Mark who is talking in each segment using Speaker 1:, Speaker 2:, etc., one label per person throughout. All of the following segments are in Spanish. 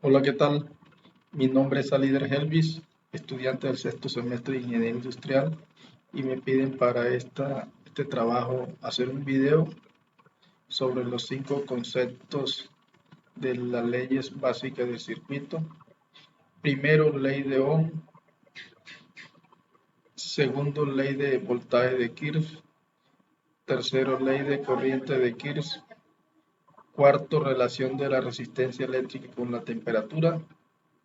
Speaker 1: Hola, ¿qué tal? Mi nombre es Alider Helvis, estudiante del sexto semestre de Ingeniería Industrial, y me piden para este trabajo hacer un video sobre los 5 conceptos de las leyes básicas del circuito. Primero, ley de Ohm. Segundo, ley de voltaje de Kirchhoff. Tercero, ley de corriente de Kirchhoff. Cuarto, relación de la resistencia eléctrica con la temperatura.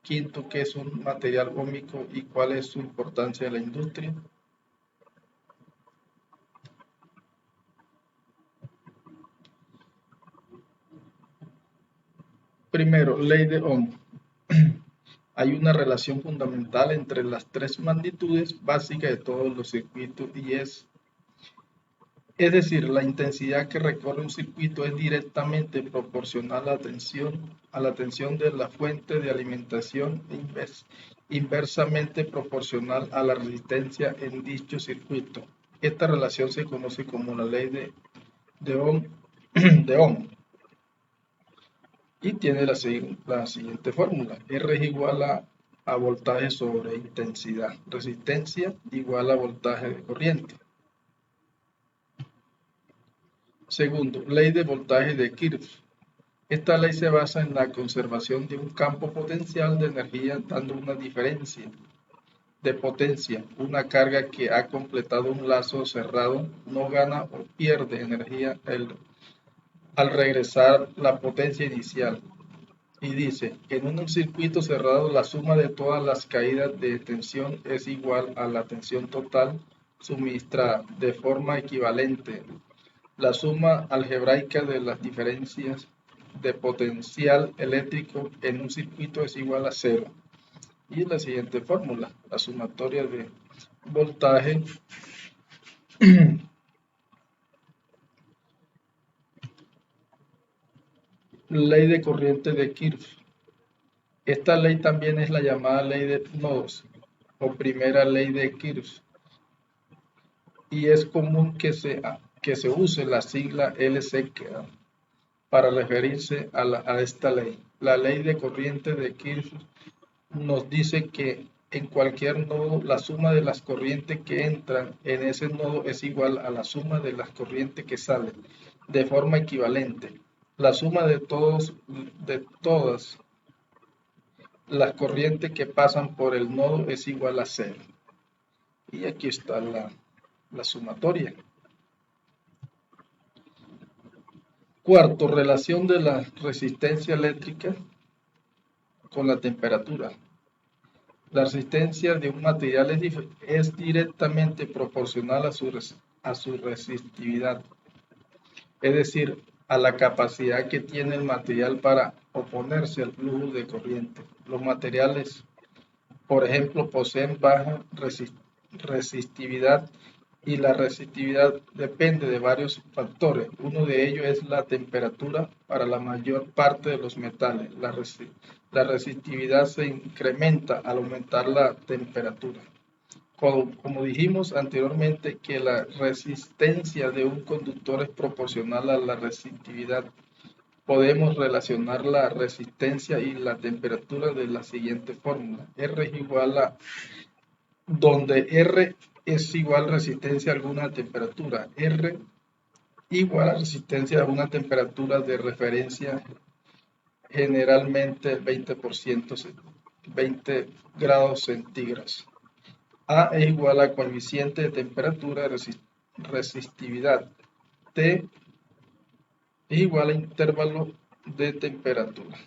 Speaker 1: Quinto, ¿qué es un material óhmico y cuál es su importancia en la industria? Primero, ley de Ohm. Hay una relación fundamental entre las tres magnitudes básicas de todos los circuitos y es decir, la intensidad que recorre un circuito es directamente proporcional a la tensión de la fuente de alimentación e inversamente proporcional a la resistencia en dicho circuito. Esta relación se conoce como la ley de Ohm, de Ohm y tiene la siguiente fórmula. R es igual a voltaje sobre intensidad. Resistencia igual a voltaje de corriente. Segundo, ley de voltaje de Kirchhoff. Esta ley se basa en la conservación de un campo potencial de energía dando una diferencia de potencia. Una carga que ha completado un lazo cerrado no gana o pierde energía al regresar la potencia inicial. Y dice, en un circuito cerrado la suma de todas las caídas de tensión es igual a la tensión total suministrada de forma equivalente. La suma algebraica de las diferencias de potencial eléctrico en un circuito es igual a cero. Y la siguiente fórmula, la sumatoria de voltaje, ley de corriente de Kirchhoff. Esta ley también es la llamada ley de nodos o primera ley de Kirchhoff y es común que se use la sigla LC para referirse a esta ley. La ley de corriente de Kirchhoff nos dice que en cualquier nodo la suma de las corrientes que entran en ese nodo es igual a la suma de las corrientes que salen de forma equivalente. La suma de todas las corrientes que pasan por el nodo es igual a cero. Y aquí está la sumatoria. Cuarto, relación de la resistencia eléctrica con la temperatura. La resistencia de un material es directamente proporcional a su resistividad, es decir, a la capacidad que tiene el material para oponerse al flujo de corriente. Los materiales, por ejemplo, poseen baja resistividad y la resistividad depende de varios factores. Uno de ellos es la temperatura para la mayor parte de los metales. La resistividad se incrementa al aumentar la temperatura. Como dijimos anteriormente, que la resistencia de un conductor es proporcional a la resistividad, podemos relacionar la resistencia y la temperatura de la siguiente fórmula. R es igual a donde R es igual a resistencia a alguna temperatura. R igual a resistencia a una temperatura de referencia, generalmente 20%, 20 grados centígrados. A es igual a coeficiente de temperatura resistividad. T es igual a intervalo de temperatura.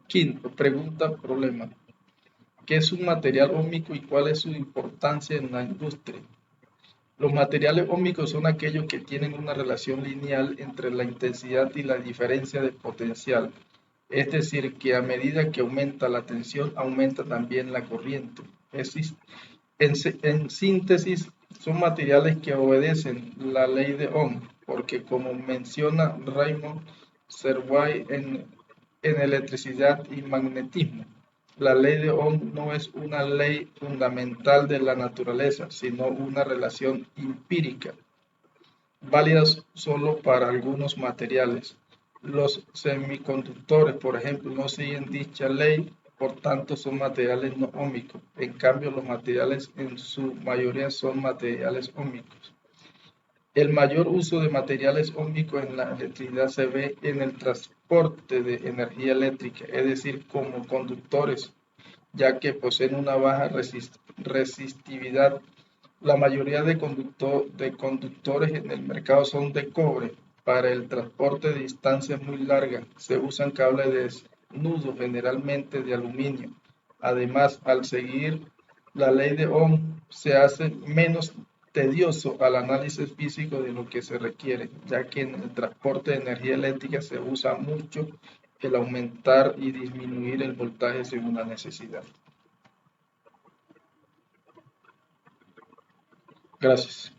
Speaker 1: Quinto, pregunta, problema. ¿Qué es un material óhmico y cuál es su importancia en la industria? Los materiales óhmicos son aquellos que tienen una relación lineal entre la intensidad y la diferencia de potencial, es decir, que a medida que aumenta la tensión, aumenta también la corriente. En síntesis, son materiales que obedecen la ley de Ohm, porque como menciona Raymond Servais en electricidad y magnetismo, la ley de Ohm no es una ley fundamental de la naturaleza, sino una relación empírica, válida solo para algunos materiales. Los semiconductores, por ejemplo, no siguen dicha ley, por tanto son materiales no óhmicos. En cambio, los materiales en su mayoría son materiales óhmicos. El mayor uso de materiales óhmicos en la electricidad se ve en el transporte de energía eléctrica, es decir, como conductores, ya que poseen una baja resistividad. La mayoría de conductores en el mercado son de cobre. Para el transporte de distancias muy largas se usan cables desnudos, generalmente de aluminio. Además, al seguir la ley de Ohm, se hace menos tedioso al análisis físico de lo que se requiere, ya que en el transporte de energía eléctrica se usa mucho el aumentar y disminuir el voltaje según la necesidad. Gracias.